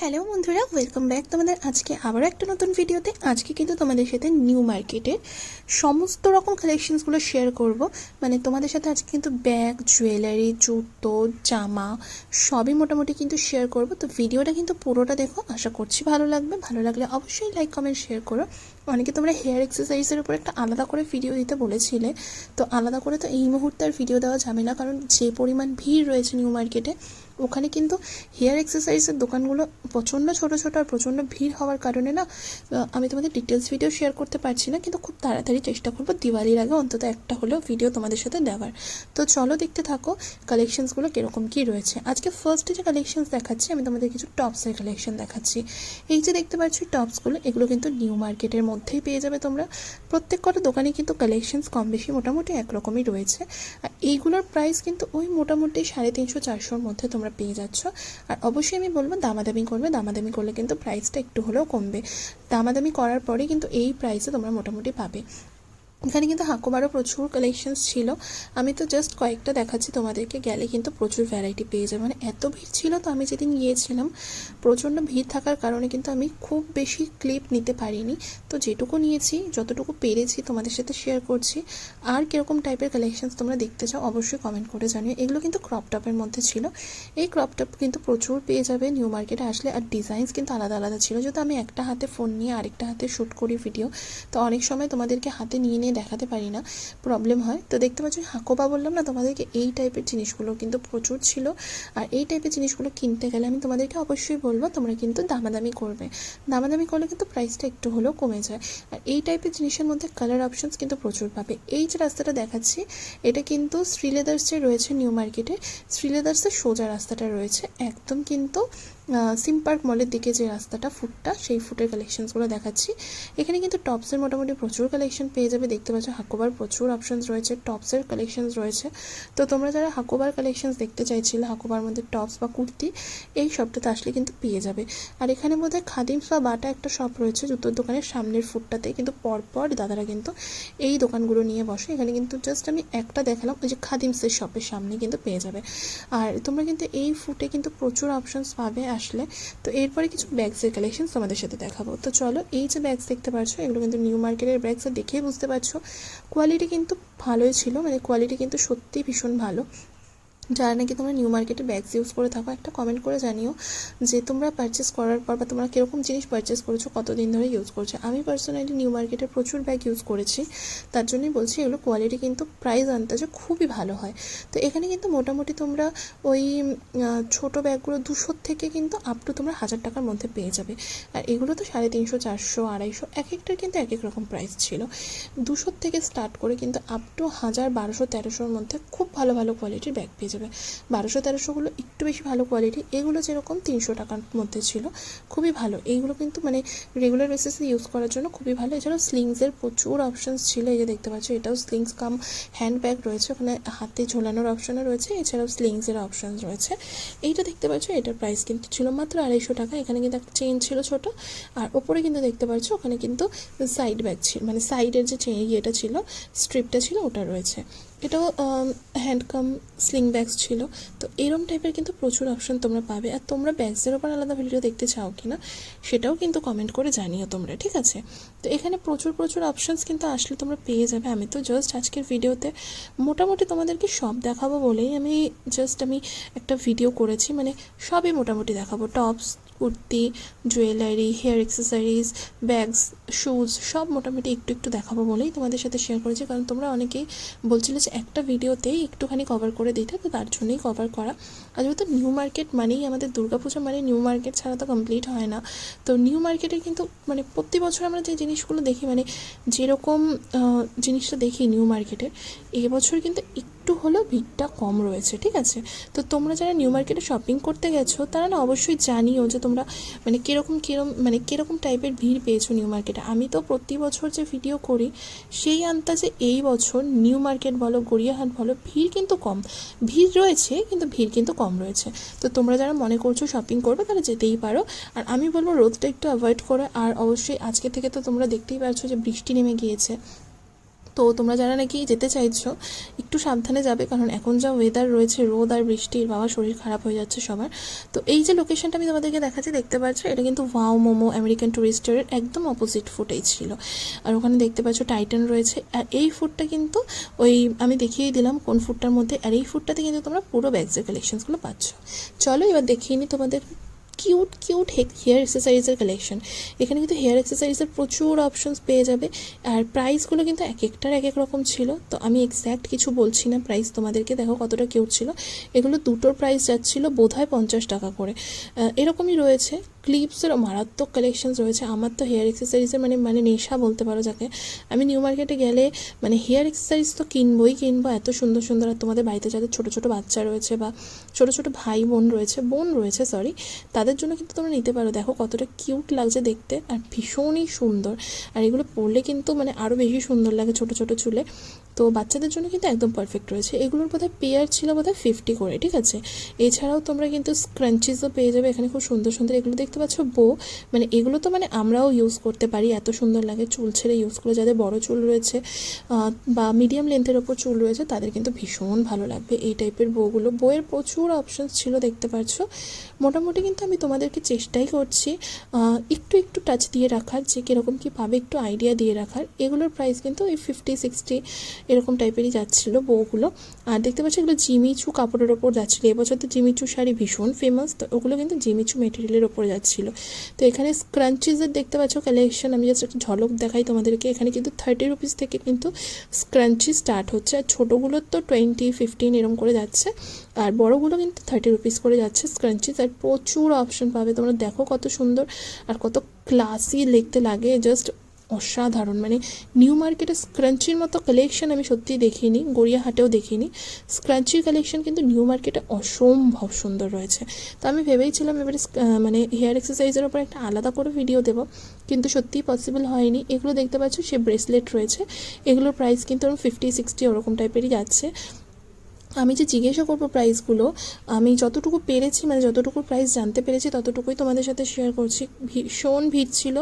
Hello বন্ধুরা, welcome back তোমাদের আজকে আবারও একটা নতুন ভিডিওতে। আজকে কিন্তু তোমাদের সাথে নিউ মার্কেটের সমস্ত রকম কালেকশনসগুলো শেয়ার করব। মানে তোমাদের সাথে আজকে কিন্তু ব্যাগ, জুয়েলারি, জুতো, জামা সবই মোটামুটি কিন্তু শেয়ার করব। তো ভিডিওটা কিন্তু পুরোটা দেখো, আশা করছি ভালো লাগবে। ভালো লাগলে অবশ্যই লাইক, কমেন্ট, শেয়ার করো। অনেকে তোমরা হেয়ার এক্সারসাইজের উপর একটা আলাদা করে ভিডিও দিতে বলেছিলে, তো আলাদা করে তো এই মুহূর্তে আর ভিডিও দেওয়া যাবে না, কারণ যে পরিমাণ ভিড় রয়েছে নিউ মার্কেটে, ওখানে কিন্তু হেয়ার এক্সারসাইজের দোকানগুলো প্রচণ্ড ছোটো ছোটো আর প্রচণ্ড ভিড় হওয়ার কারণে না আমি তোমাদের ডিটেলস ভিডিও শেয়ার করতে পারছি না, কিন্তু খুব তাড়াতাড়ি চেষ্টা করবো দিওয়ালির আগে অন্তত একটা হলেও ভিডিও তোমাদের সাথে দেওয়ার। তো চলো দেখতে থাকো কালেকশনসগুলো কীরকম কী রয়েছে। আজকে ফার্স্টে যে কালেকশনস দেখাচ্ছি, আমি তোমাদের কিছু টপসের কালেকশন দেখাচ্ছি। এই যে দেখতে পাচ্ছি টপসগুলো, এগুলো কিন্তু নিউ মার্কেটের মধ্যেই পেয়ে যাবে তোমরা। প্রত্যেক কটা দোকানে কিন্তু কালেকশনস কম বেশি মোটামুটি একরকমই রয়েছে। আর এইগুলোর প্রাইস কিন্তু ওই মোটামুটি 350-400-র মধ্যে তোমরা পেয়ে যাচ্ছ। আর অবশ্যই আমি বলবো দামাদামি করবে, দামাদামি করলে কিন্তু প্রাইসটা একটু হলেও কমবে। দামাদামি করার পরে কিন্তু এই প্রাইসে তোমরা মোটামুটি পাবে। এখানে কিন্তু হাকোবারও প্রচুর কালেকশনস ছিল, আমি তো জাস্ট কয়েকটা দেখাচ্ছি তোমাদেরকে, গেলে কিন্তু প্রচুর ভ্যারাইটি পেয়ে যাবে। মানে এত ভিড় ছিল, তো আমি যেদিন গিয়েছিলাম প্রচণ্ড ভিড় থাকার কারণে কিন্তু আমি খুব বেশি ক্লিপ নিতে পারিনি। তো যেটুকু নিয়েছি, যতটুকু পেরেছি তোমাদের সাথে শেয়ার করছি। আর কীরকম টাইপের কালেকশনস তোমরা দেখতে চাও অবশ্যই কমেন্ট করে জানিও। এগুলো কিন্তু ক্রপ টপের মধ্যে ছিল। এই ক্রপ টপ কিন্তু প্রচুর পেয়ে যাবে নিউ মার্কেটে আসলে। আর ডিজাইনস কিন্তু আলাদা আলাদা ছিল, যেহেতু আমি একটা হাতে ফোন নিয়ে আরেকটা হাতে শ্যুট করি ভিডিও, তো অনেক সময় তোমাদেরকে হাতে নিয়ে দেখাতে পারি না, প্রবলেম হয়। তো দেখতে পাচ্ছ হাকোবা বললাম না তোমাদেরকে, এই টাইপের জিনিসগুলো কিন্তু প্রচুর ছিল। আর এই টাইপের জিনিসগুলো কিনতে গেলে আমি তোমাদেরকে অবশ্যই বলবো তোমরা কিন্তু দামাদামি করবে। দামাদামি করলে কিন্তু প্রাইসটা একটু হলেও কমে যায়। আর এই টাইপের জিনিসের মধ্যে কালার অপশনস কিন্তু প্রচুর পাবে। এই যে রাস্তাটা দেখাচ্ছি, এটা কিন্তু শ্রীলেদার্সে রয়েছে নিউ মার্কেটে। শ্রীলেদার্সের সোজা রাস্তাটা রয়েছে একদম, কিন্তু সিম পার্ক মলের দিকে যে রাস্তাটা, ফুটটা, সেই ফুটের কালেকশনসগুলো দেখাচ্ছি। এখানে কিন্তু টপসের মোটামুটি প্রচুর কালেকশন পেয়ে যাবে। দেখতে পাচ্ছ হাকোবার প্রচুর অপশানস রয়েছে, টপসের কালেকশনস রয়েছে। তো তোমরা যারা হাকোবার কালেকশনস দেখতে চাইছিলে, হাকোবার মধ্যে টপস বা কুর্তি, এই শপটাতে আসলে কিন্তু পেয়ে যাবে। আর এখানে বোধহয় খাদিমস বা বাটা একটা শপ রয়েছে জুতোর দোকানের সামনের ফুটটাতে, কিন্তু পরপর দাদারা কিন্তু এই দোকানগুলো নিয়ে বসে। এখানে কিন্তু জাস্ট আমি একটা দেখালাম, ওই যে খাদিমসের শপের সামনে কিন্তু পেয়ে যাবে। আর তোমরা কিন্তু এই ফুটে কিন্তু প্রচুর অপশানস পাবে আসলে। তো এরপরে কিছু ব্যাগসের কালেকশনস তোমাদের সাথে দেখাবো। তো চলো, এই যে ব্যাগস দেখতে পাচ্ছ, এগুলো কিন্তু নিউ মার্কেটের ব্যাগস, দেখেই বুঝতে পারছো কোয়ালিটি কিন্তু ভালোই ছিল। মানে কোয়ালিটি কিন্তু সত্যিই ভীষণ ভালো। যারা নাকি তোমরা নিউ মার্কেটে ব্যাগস ইউজ করে থাকো, একটা কমেন্ট করে জানিও যে তোমরা পারচেস করার পর বা তোমরা কীরকম জিনিস পারচেস করেছো, কতদিন ধরে ইউজ করছো। আমি পার্সোনালি নিউ মার্কেটের প্রচুর ব্যাগ ইউজ করেছি, তার জন্যই বলছি এগুলো কোয়ালিটি কিন্তু প্রাইস আন্দাজে খুবই ভালো হয়। তো এখানে কিন্তু মোটামুটি তোমরা ওই ছোটো ব্যাগগুলো 200 থেকে কিন্তু আপ টু তোমরা 1000 টাকার মধ্যে পেয়ে যাবে। আর এগুলো তো 350, 400, 250, এক একটার কিন্তু এক এক রকম প্রাইস ছিল। 200 থেকে স্টার্ট করে কিন্তু আপ টু 1000, 1200, 1300-র মধ্যে খুব ভালো ভালো কোয়ালিটির ব্যাগ পেয়ে যাবে। 1200-1300গুলো একটু বেশি ভালো কোয়ালিটি, এগুলো যেরকম 300 টাকার মধ্যে ছিল, খুবই ভালো। এইগুলো কিন্তু মানে রেগুলার বেসিসে ইউজ করার জন্য খুবই ভালো। এছাড়াও স্লিংসের প্রচুর অপশানস ছিল, এই যে দেখতে পাচ্ছ এটাও স্লিংস কাম হ্যান্ড ব্যাগ রয়েছে, ওখানে হাতে ঝোলানোর অপশানও রয়েছে, এছাড়াও স্লিংসের অপশানস রয়েছে। এইটা দেখতে পাচ্ছ, এটার প্রাইস কিন্তু ছিল মাত্র 250 টাকা। এখানে কিন্তু একটা চেইন ছিল ছোটো, আর ওপরে কিন্তু দেখতে পাচ্ছ ওখানে কিন্তু সাইড ব্যাগ ছিল, মানে সাইডের যে ইয়েটা ছিল, স্ট্রিপটা ছিল, ওটা রয়েছে। এটাও হ্যান্ডকাম স্লিং ব্যাগস ছিল। তো এরম টাইপের কিন্তু প্রচুর অপশান তোমরা পাবে। আর তোমরা ব্যাগসের ওপর আলাদা ভিডিও দেখতে চাও কি না, সেটাও কিন্তু কমেন্ট করে জানিও তোমরা, ঠিক আছে। তো এখানে প্রচুর প্রচুর অপশানস কিন্তু আসলে তোমরা পেয়ে যাবে। আমি তো জাস্ট আজকের ভিডিওতে মোটামুটি তোমাদেরকে সব দেখাবো বলেই আমি একটা ভিডিও করেছি, মানে সবই মোটামুটি দেখাবো। Tops, kurti, jewellery, hair accessories, bags, shoes সব মোটামুটি একটু একটু দেখাবো বলেই তোমাদের সাথে শেয়ার করেছি। কারণ তোমরা অনেকেই বলছিলে যে একটা ভিডিওতেই একটুখানি কভার করে দিতে, তো তার জন্যই কভার করা। আর যেহেতু নিউ মার্কেট মানেই আমাদের দুর্গাপুজো, মানে নিউ মার্কেট ছাড়া তো কমপ্লিট হয় না। তো নিউ মার্কেটের কিন্তু মানে প্রতি বছর আমরা যে জিনিসগুলো দেখি, মানে যেরকম জিনিসটা দেখি নিউ মার্কেটের, এবছর কিন্তু একটু হলেও ভিড়টা কম রয়েছে, ঠিক আছে। তো তোমরা যারা নিউ মার্কেটে শপিং করতে গেছো, তারা না অবশ্যই জানিও যে তোমরা মানে কীরকম টাইপের ভিড় পেয়েছো নিউ মার্কেটে। আমি তো প্রতি বছর যে ভিডিও করি, সেই আন্দাজে এই বছর নিউ মার্কেট বলো, গড়িয়াহাট বলো, ভিড় কিন্তু কম। ভিড় রয়েছে কিন্তু ভিড় কিন্তু কম রয়েছে। তো তোমরা যারা মনে করছো শপিং করবে, তারা যেতেই পারো। আর আমি বলবো রোদটা একটু অ্যাভয়েড করো। আর অবশ্যই আজকে থেকে তো তোমরা দেখতেই পাচ্ছ যে বৃষ্টি নেমে গিয়েছে, তো তোমরা যারা নাকি যেতে চাইছো একটু সাবধানে যাবে, কারণ এখন যা ওয়েদার রয়েছে, রোদ আর বৃষ্টির, বাবা শরীর খারাপ হয়ে যাচ্ছে সবার। তো এই যে লোকেশনটা আমি তোমাদেরকে দেখাচ্ছি, দেখতে পাচ্ছ, এটা কিন্তু ওয়াও মোমো আমেরিকান টুরিস্টের একদম অপোজিট ফুটেই ছিল। আর ওখানে দেখতে পাচ্ছ টাইটান রয়েছে। আর এই ফুডটা কিন্তু ওই আমি দেখিয়ে দিলাম কোন ফুডটার মধ্যে। আর এই ফুডটাতে কিন্তু তোমরা পুরো ব্যাগসের কালেকশনসগুলো পাচ্ছ। চলো এবার দেখিয়ে নিই তোমাদের কিউট কিউট হেয়ার এক্সারসাইজের কালেকশন। এখানে কিন্তু হেয়ার এক্সারসাইজের প্রচুর অপশনস পেয়ে যাবে। আর প্রাইসগুলো কিন্তু এক একটার এক এক রকম ছিল, তো আমি এক্স্যাক্ট কিছু বলছি না প্রাইস তোমাদেরকে। দেখো কতটা কিউট ছিল। এগুলো দুটোর প্রাইস যাচ্ছিল বোধহয় 50 টাকা করে। এরকমই রয়েছে। ক্লিপসেরও মারাত্মক কালেকশনস রয়েছে। আমার তো হেয়ার এক্সারসাইজের মানে নেশা বলতে পারো যাকে। আমি নিউ মার্কেটে গেলে মানে হেয়ার এক্সারসাইজ তো কিনবই কিনবো, এত সুন্দর সুন্দর। আর তোমাদের বাড়িতে যাদের ছোটো ছোটো বাচ্চা রয়েছে বা ছোটো ছোটো ভাই বোন রয়েছে সরি, তাদের জন্য কিন্তু তোমরা নিতে পারো। দেখো কতটা কিউট লাগছে দেখতে, আর ভীষণই সুন্দর। আর এগুলো পরলে কিন্তু মানে আরও বেশি সুন্দর লাগে ছোটো ছোটো চুলে। তো বাচ্চাদের জন্য কিন্তু একদম পারফেক্ট রয়েছে। এগুলোর বোধহয় পেয়ার ছিল বোধহয় 50 করে, ঠিক আছে। এছাড়াও তোমরা কিন্তু স্ক্রাঞ্চিসও পেয়ে যাবে এখানে, খুব সুন্দর সুন্দর। এগুলো দেখতে পাচ্ছ বো, মানে এগুলো তো মানে আমরাও ইউজ করতে পারি, এত সুন্দর লাগে। চুল ছেড়ে ইউজ করে যাদের বড় চুল রয়েছে বা মিডিয়াম লেন্থের ওপর চুল রয়েছে, তাদের কিন্তু ভীষণ ভালো লাগবে এই টাইপের বউগুলো। বইয়ের প্রচুর অপশানস ছিল দেখতে পাচ্ছ। মোটামুটি কিন্তু আমি তোমাদেরকে চেষ্টাই করছি একটু একটু টাচ দিয়ে রাখার, যে কীরকম কী পাবে একটু আইডিয়া দিয়ে রাখার। এগুলোর প্রাইস কিন্তু ওই 50-60 এরকম টাইপেরই যাচ্ছিলো বউগুলো। আর দেখতে পাচ্ছি এগুলো জিমিচু কাপড়ের ওপর যাচ্ছিলো। এবছর তো জিমিচু শাড়ি ভীষণ ফেমাস, তো ওগুলো কিন্তু জিমিচু মেটেরিয়ালের ওপর যাচ্ছিলো। তো এখানে স্ক্রাঞ্চিজের দেখতে পাচ্ছ কালেকশন, আমি জাস্ট একটু ঝলক দেখাই তোমাদেরকে। এখানে কিন্তু 30 রুপিস থেকে কিন্তু স্ক্রাঞ্চি স্টার্ট হচ্ছে। আর ছোটোগুলোর তো 20-15 এরকম করে যাচ্ছে, আর বড়োগুলো কিন্তু 30 রুপিস করে যাচ্ছে স্ক্রাঞ্চিজ। আর প্রচুর অপশন পাবে তোমরা। দেখো কত সুন্দর আর কত ক্লাসি দেখতে লাগে, জাস্ট অসাধারণ। মানে নিউ মার্কেটে স্ক্রাঞ্চির মতো কালেকশন আমি সত্যিই দেখিনি, গড়িয়াহাটেও দেখিনি। স্ক্রাঞ্চির কালেকশন কিন্তু নিউ মার্কেটে অসম্ভব সুন্দর রয়েছে। তো আমি ভেবেইছিলাম এবারে মানে হেয়ার এক্সারসাইজের ওপর একটা আলাদা করে ভিডিও দেবো, কিন্তু সত্যিই পসিবল হয়নি। এগুলো দেখতে পাচ্ছ সে ব্রেসলেট রয়েছে, এগুলোর প্রাইস কিন্তু 50-60 ওরকম টাইপেরই যাচ্ছে। আমি যে জিজ্ঞাসা করবো প্রাইসগুলো, আমি যতটুকু পেরেছি মানে যতটুকু প্রাইস জানতে পেরেছি ততটুকুই তোমাদের সাথে শেয়ার করছি। ভীষণ ভিড় ছিল,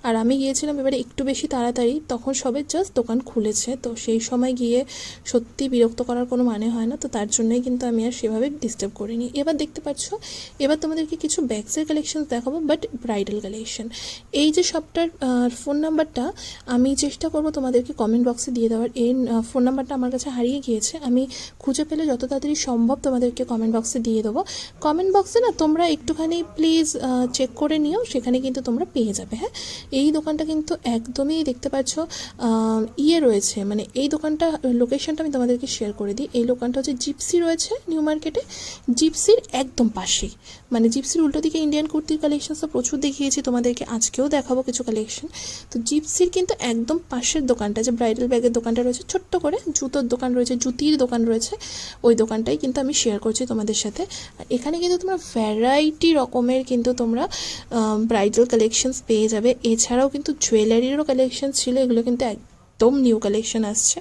আর আমি গিয়েছিলাম এবারে একটু বেশি তাড়াতাড়ি, তখন সবে জাস্ট দোকান খুলেছে। তো সেই সময় গিয়ে সত্যি বিরক্ত করার কোনো মানে হয় না, তো তার জন্যই কিন্তু আমি আর সেভাবে ডিস্টার্ব করিনি। এবার দেখতে পাচ্ছ, এবার তোমাদেরকে কিছু ব্যাগসের কালেকশন দেখাবো, বাট ব্রাইডাল কালেকশন। এই যে শপটার ফোন নাম্বারটা আমি চেষ্টা করবো তোমাদেরকে কমেন্ট বক্সে দিয়ে দেওয়ার। এই ফোন নাম্বারটা আমার কাছে হারিয়ে গিয়েছে, আমি খুঁজে পেলে যত তাড়াতাড়ি সম্ভব তোমাদেরকে কমেন্ট বক্সে দিয়ে দেবো। কমেন্ট বক্সে না তোমরা একটুখানি প্লিজ চেক করে নিও, সেখানে কিন্তু তোমরা পেয়ে যাবে। হ্যাঁ, এই দোকানটা কিন্তু একদমই দেখতে পাচ্ছ রয়েছে, মানে এই দোকানটা লোকেশনটা আমি তোমাদেরকে শেয়ার করে দিই। এই দোকানটা হচ্ছে জিপসি রয়েছে নিউ মার্কেটে, জিপসির একদম পাশেই। মানে জিপসির উল্টো দিকে ইন্ডিয়ান কুর্তির কালেকশন তো প্রচুর দেখিয়েছি তোমাদেরকে, আজকেও দেখাবো কিছু কালেকশন। তো জিপসির কিন্তু একদম পাশের দোকানটা, যে ব্রাইডাল ব্যাগের দোকানটা রয়েছে, ছোট্ট করে জুতোর দোকান রয়েছে, জুতির দোকান রয়েছে, ওই দোকানটাই কিন্তু আমি শেয়ার করছি তোমাদের সাথে। আর এখানে কিন্তু তোমরা ভ্যারাইটি রকমের কিন্তু তোমরা ব্রাইডাল কালেকশনস পেয়ে যাবে। এছাড়াও কিন্তু জুয়েলারিরও কালেকশন ছিল, এগুলো কিন্তু একদম নিউ কালেকশন আসছে।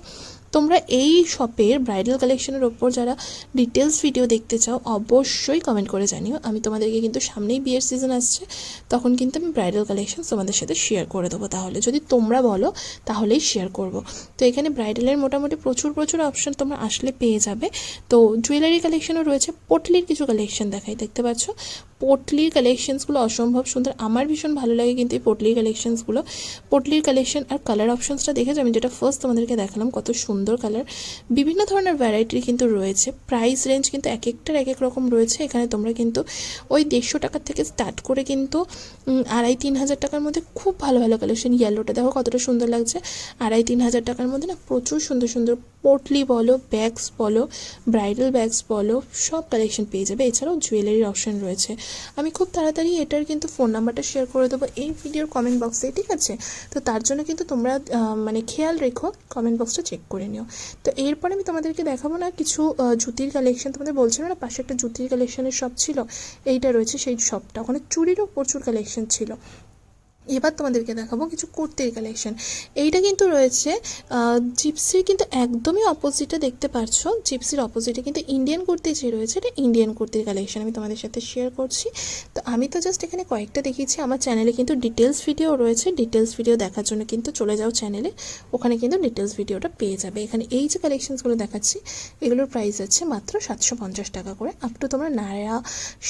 তোমরা এই শপের ব্রাইডাল কালেকশনের ওপর যারা ডিটেলস ভিডিও দেখতে চাও অবশ্যই কমেন্ট করে জানিও। আমি তোমাদেরকে কিন্তু সামনেই বিয়ের সিজন আসছে, তখন কিন্তু আমি ব্রাইডাল কালেকশন তোমাদের সাথে শেয়ার করে দেবো। তাহলে যদি তোমরা বলো তাহলেই শেয়ার করব। তো এখানে ব্রাইডালের মোটামুটি প্রচুর অপশন তোমরা আসলে পেয়ে যাবে। তো জুয়েলারি কালেকশনও রয়েছে, পটলির কিছু কালেকশন দেখাই, দেখতে পাচ্ছ পটলির কালেকশনসগুলো অসম্ভব সুন্দর। আমার ভীষণ ভালো লাগে কিন্তু এই পটলির কালেকশনসগুলো। পটলির কালেকশন আর কালার অপশনসটা দেখেছো, আমি যেটা ফার্স্ট তোমাদেরকে দেখালাম, কত সুন্দর কালার। বিভিন্ন ধরনের ভ্যারাইটির কিন্তু রয়েছে। প্রাইস রেঞ্জ কিন্তু এক একটার এক এক রকম রয়েছে। এখানে তোমরা কিন্তু ওই 150 টাকার থেকে স্টার্ট করে কিন্তু 2,5-3 হাজার টাকার মধ্যে খুব ভালো ভালো কালেকশন। ইয়েলোটা দেখো কতটা সুন্দর লাগছে। 2,5-3 হাজার টাকার মধ্যে না প্রচুর সুন্দর সুন্দর পটলি বলো, ব্যাগস বলো, ব্রাইডাল ব্যাগস বলো, সব কালেকশন পেয়ে যাবে। এছাড়াও জুয়েলারির অপশন রয়েছে। আমি খুব তাড়াতাড়ি এটার কিন্তু ফোন নাম্বারটা শেয়ার করে দেবো এই ভিডিওর কমেন্ট বক্সে, ঠিক আছে। তো তার জন্য কিন্তু তোমরা মানে খেয়াল রেখো, কমেন্ট বক্সটা চেক করে নিও। তো এরপরে আমি তোমাদেরকে দেখাবো না কিছু জুতির কালেকশন। তোমাদের বলছিলাম না পাশে একটা জুতির কালেকশনের শপ ছিল, এইটা রয়েছে সেই শপটা। ওখানে চুড়িরও প্রচুর কালেকশন ছিল। এবার তোমাদেরকে দেখাবো কিছু কুর্তির কালেকশন। এইটা কিন্তু রয়েছে জিপসির কিন্তু একদমই অপোজিটে, দেখতে পাচ্ছ জিপসির অপোজিটে কিন্তু ইন্ডিয়ান কুর্তি যে রয়েছে, এটা ইন্ডিয়ান কুর্তির কালেকশন আমি তোমাদের সাথে শেয়ার করছি। তো আমি তো জাস্ট এখানে কয়েকটা দেখিয়েছি, আমার চ্যানেলে কিন্তু ডিটেলস ভিডিও রয়েছে, ডিটেলস ভিডিও দেখার জন্য কিন্তু চলে যাও চ্যানেলে, ওখানে কিন্তু ডিটেলস ভিডিওটা পেয়ে যাবে। এখানে এই যে কালেকশনসগুলো দেখাচ্ছি এগুলোর প্রাইস আছে মাত্র 750 টাকা করে। আপ টু তোমরা নায়া,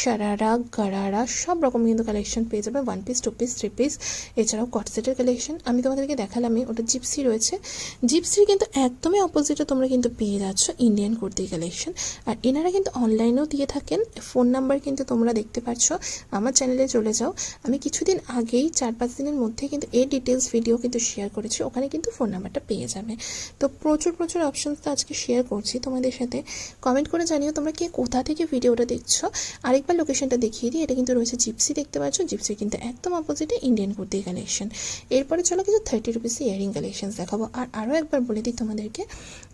শারারা, গারারা সব রকম কিন্তু কালেকশন পেয়ে যাবে, 1 পিস 2 পিস 3 পিস, এছাড়াও কটসেটের কালেকশন আমি তোমাদেরকে দেখালামই, ওটা জিপসি রয়েছে। জিপসির কিন্তু একদমই অপোজিটে তোমরা কিন্তু পেয়ে যাচ্ছ ইন্ডিয়ান কুর্তির কালেকশন। আর এনারা কিন্তু অনলাইনেও দিয়ে থাকেন, ফোন নাম্বার কিন্তু তোমরা দেখতে পাচ্ছ, আমার চ্যানেলে চলে যাও, আমি কিছুদিন আগেই 4-5 দিনের মধ্যে কিন্তু এই ডিটেলস ভিডিও কিন্তু শেয়ার করেছি, ওখানে কিন্তু ফোন নাম্বারটা পেয়ে যাবে। তো প্রচুর প্রচুর অপশানস তো আজকে শেয়ার করছি তোমাদের সাথে, কমেন্ট করে জানিও তোমরা কে কোথা থেকে ভিডিওটা দেখছো। আরেকবার লোকেশনটা দেখিয়ে দিই, এটা কিন্তু রয়েছে জিপসি, দেখতে পাচ্ছ জিপসি কিন্তু একদম অপোজিটে ইন্ডিয়ান কুর্তি কালেকশন। এরপরে চলো কিছু 30 রুপিস ইয়ারিং কালেকশনস দেখাবো। আর আরও একবার বলে দিই তোমাদেরকে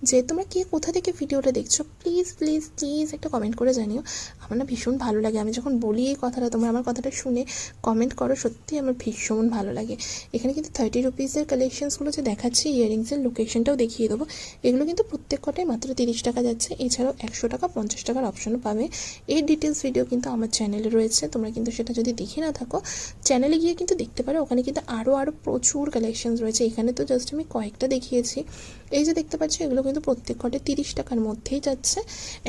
যে তোমরা কে কোথা থেকে ভিডিওটা দেখছো, প্লিজ প্লিজ প্লিজ একটা কমেন্ট করে জানিও। আমার না ভীষণ ভালো লাগে, আমি যখন বলি এই কথাটা তোমরা আমার কথাটা শুনে কমেন্ট করো, সত্যি আমার ভীষণ ভালো লাগে। এখানে কিন্তু 30 রুপিসের কালেকশনসগুলো যে দেখাচ্ছি, ইয়ারিংসের লোকেশনটাও দেখিয়ে দেবো। এগুলো কিন্তু প্রত্যেক কটাই মাত্র 30 টাকা যাচ্ছে, এছাড়াও 100 টাকা 50 টাকার অপশনও পাবে। এই ডিটেলস ভিডিও কিন্তু আমার চ্যানেলে রয়েছে, তোমরা কিন্তু সেটা যদি দেখে না থাকো চ্যানেলে গিয়ে কিন্তু দেখতে পারো, ওখানে কিন্তু আরও প্রচুর কালেকশনস রয়েছে। এখানে তো জাস্ট আমি কয়েকটা দেখিয়েছি। এই যে দেখতে পাচ্ছি এগুলো কিন্তু প্রত্যেক কটে 30 টাকার মধ্যেই যাচ্ছে,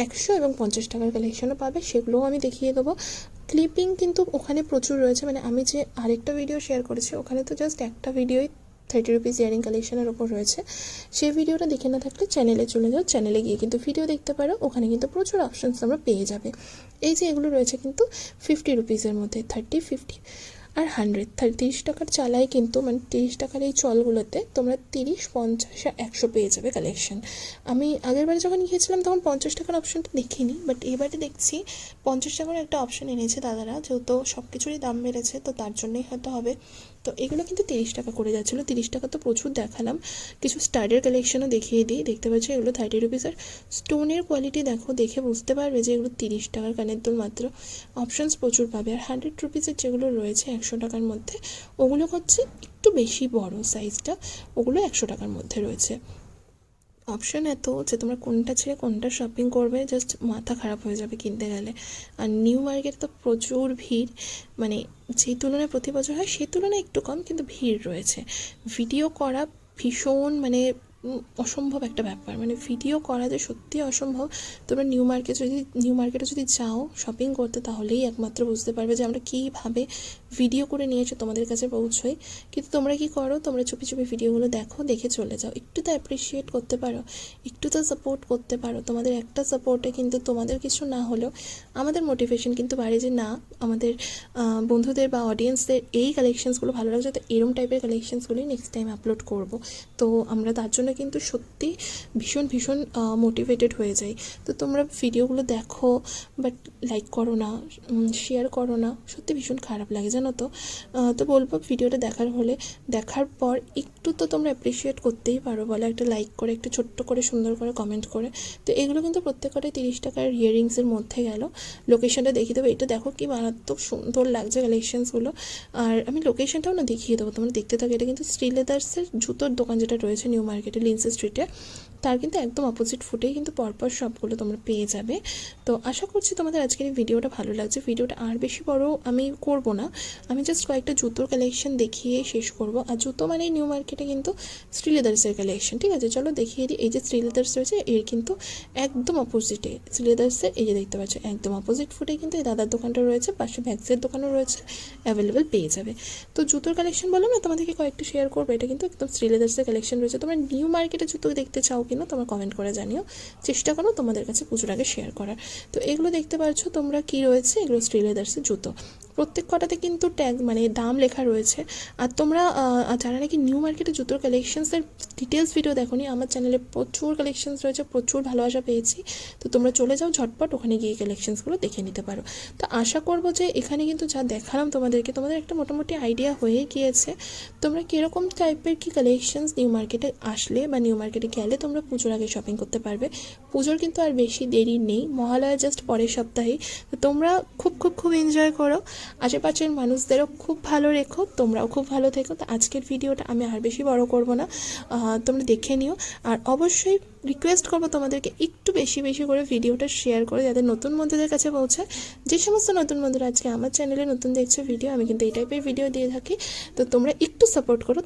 100 এবং 50 টাকার কালেকশনও পাবে, সেগুলোও আমি দেখিয়ে দেবো। ক্লিপিং কিন্তু ওখানে প্রচুর রয়েছে, মানে আমি যে আরেকটা ভিডিও শেয়ার করেছি ওখানে তো জাস্ট একটা ভিডিওই 30 রুপিস ইয়ারিং কালেকশনের ওপর রয়েছে, সেই ভিডিওটা দেখে না থাকলে চ্যানেলে চলে যাও, চ্যানেলে গিয়ে কিন্তু ভিডিও দেখতে পারো, ওখানে কিন্তু প্রচুর অপশানস আমরা পেয়ে যাবে। এই যে এগুলো রয়েছে কিন্তু 50 রুপিসের মধ্যে, 30, 50 আর 100, 30 টাকার চালায় কিন্তু, মানে 30 টাকার এই চলগুলোতে তোমরা 30, 50 আর 100 পেয়ে যাবে কালেকশন। আমি আগের বারে যখন গিয়েছিলাম তখন 50 টাকার অপশানটা দেখিনি, বাট এবারে দেখছি 50 টাকার একটা অপশান এনেছে দাদারা, যেহেতু সব কিছুরই দাম বেড়েছে তো তার জন্যই হয়তো হবে। তো এগুলো কিন্তু 30 টাকা করে যাচ্ছিলো, 30 টাকা তো প্রচুর দেখালাম। কিছু স্টাডের কালেকশনও দেখিয়ে দিই, দেখতে পাচ্ছি এগুলো 30 রুপিস। আর স্টোনের কোয়ালিটি দেখো, দেখে বুঝতে পারবে যে এগুলো 30 টাকার কানের দুল মাত্র, অপশানস প্রচুর পাবে। আর 100 রুপিসের যেগুলো রয়েছে 100 টাকার মধ্যে, ওগুলো হচ্ছে একটু বেশি বড় সাইজটা, ওগুলো 100 টাকার মধ্যে রয়েছে। অপশান এত যে তোমরা কোনটা ছেড়ে কোনটা শপিং করবে জাস্ট মাথা খারাপ হয়ে যাবে কিনতে গেলে। আর নিউ মার্কেট তো প্রচুর ভিড়, মানে যেই তুলনায় প্রতি বছর হয় সেই তুলনায় একটু কম, কিন্তু ভিড় রয়েছে। ভিডিও করা ভীষণ মানে অসম্ভব একটা ব্যাপার, মানে ভিডিও করা যে সত্যি অসম্ভব। তোমরা নিউ মার্কেটে যদি যাও শপিং করতে, তাহলেই একমাত্র বুঝতে পারবে যে আমরা কীভাবে ভিডিও করে নিয়ে এসে তোমাদের কাছে পৌঁছোই। কিন্তু তোমরা কি করো, তোমরা চুপি চুপি ভিডিওগুলো দেখো, দেখে চলে যাও, একটু তো অ্যাপ্রিসিয়েট করতে পারো, একটু তো সাপোর্ট করতে পারো। তোমাদের একটা সাপোর্টে কিন্তু তোমাদের কিছু না হলেও আমাদের মোটিভেশন কিন্তু বাড়ে, যে না আমাদের বন্ধুদের বা অডিয়েন্সদের এই কালেকশনসগুলো ভালো লাগছে, তো এরম টাইপের কালেকশনসগুলোই নেক্সট টাইম আপলোড করব। তো আমরা তার জন্য কিন্তু সত্যি ভীষণ ভীষণ মোটিভেটেড হয়ে যাই। তো তোমরা ভিডিওগুলো দেখো বাট লাইক করো না, শেয়ার করো না, সত্যি ভীষণ খারাপ লাগে জানো তো। তো বলবো ভিডিওটা দেখার পর একটু তো তোমরা অ্যাপ্রিসিয়েট করতেই পারো, বলো একটা লাইক করে, একটু ছোট্ট করে সুন্দর করে কমেন্ট করে। তো এগুলো কিন্তু প্রত্যেকটাই 30 টাকার ইয়ারিংসের মধ্যে গেল। লোকেশনটা দেখিয়ে দেবো, এটা দেখো কি মারাত্মক সুন্দর লাগছে কালেকশনসগুলো। আর আমি লোকেশনটাও না দেখিয়ে দেবো, তোমরা দেখতে থাকো। এটা কিন্তু শ্রীলেদার্সের জুতোর দোকান যেটা রয়েছে নিউ মার্কেটে লিন্স স্ট্রিটে, তার কিন্তু একদম অপোজিট ফুটেই কিন্তু পরপর সবগুলো তোমরা পেয়ে যাবে। তো আশা করছি তোমাদের আজকের এই ভিডিওটা ভালো লাগছে। ভিডিওটা আর বেশি বড় আমি করব না, আমি জাস্ট কয়েকটা জুতোর কালেকশন দেখিয়ে শেষ করব। আর জুতো মানে নিউ মার্কেটে কিন্তু শ্রীলেদার্সের কালেকশন, ঠিক আছে চলো দেখিয়ে দিই। এই যে শ্রীলেদার্স রয়েছে এর কিন্তু একদম অপোজিটে শ্রীলেদার্সের, এই যে দেখতে পাচ্ছ একদম অপোজিট ফুটে কিন্তু এই দাদার দোকানটা রয়েছে, পাশে ব্যাগসের দোকানও রয়েছে, অ্যাভেলেবেল পেয়ে যাবে। তো জুতোর কালেকশন বললাম না তোমাদেরকে কয়েকটা শেয়ার করবো, এটা কিন্তু একদম শ্রীলেদার্সের কালেকশন রয়েছে। তোমরা নিউ মার্কেটে জুতো দেখতে চাও কিনা তোমরা কমেন্ট করে জানিও, চেষ্টা করো তোমাদের কাছে পুজোর আগে শেয়ার করার। তো এগুলো দেখতে পাচ্ছ তোমরা কি রয়েছে, এগুলো শ্রীলেদার্সের জুতো, প্রত্যেক কটাতে কিন্তু ট্যাগ মানে দাম লেখা রয়েছে। আর তোমরা যারা নাকি নিউ মার্কেটে জুতোর কালেকশনসের ডিটেলস ভিডিও দেখোনি, আমার চ্যানেলে প্রচুর কালেকশনস রয়েছে, প্রচুর ভালোবাসা পেয়েছি। তো তোমরা চলে যাও ঝটপট, ওখানে গিয়ে কালেকশনসগুলো দেখে নিতে পারো। তো আশা করবো যে এখানে কিন্তু যা দেখালাম তোমাদেরকে, তোমাদের একটা মোটামুটি আইডিয়া হয়ে গিয়েছে তোমরা কীরকম টাইপের কি কালেকশনস নিউ মার্কেটে আসলে বা নিউ মার্কেটে গেলে তোমরা পুজোর আগে শপিং করতে পারবে। পুজোর কিন্তু আর বেশি দেরি নেই, মহালয়া জাস্ট পরের সপ্তাহেই। তো তোমরা খুব খুব খুব এনজয় করো। আশেপাশের মানুষদেরও খুব ভালো রেখো, তোমরাও খুব ভালো থেকো। তো আজকের ভিডিওটা আমি আর বেশি বড় করব না, তোমরা দেখে নিও। আর অবশ্যই রিকোয়েস্ট করবো তোমাদেরকে একটু বেশি বেশি করে ভিডিওটা শেয়ার করে যাতে নতুন বন্ধুদের কাছে পৌঁছায়। যে সমস্ত নতুন বন্ধুরা আজকে আমার চ্যানেলে নতুন দেখছো ভিডিও, আমি কিন্তু এই টাইপের ভিডিও দিয়ে থাকি, তো তোমরা একটু সাপোর্ট করো।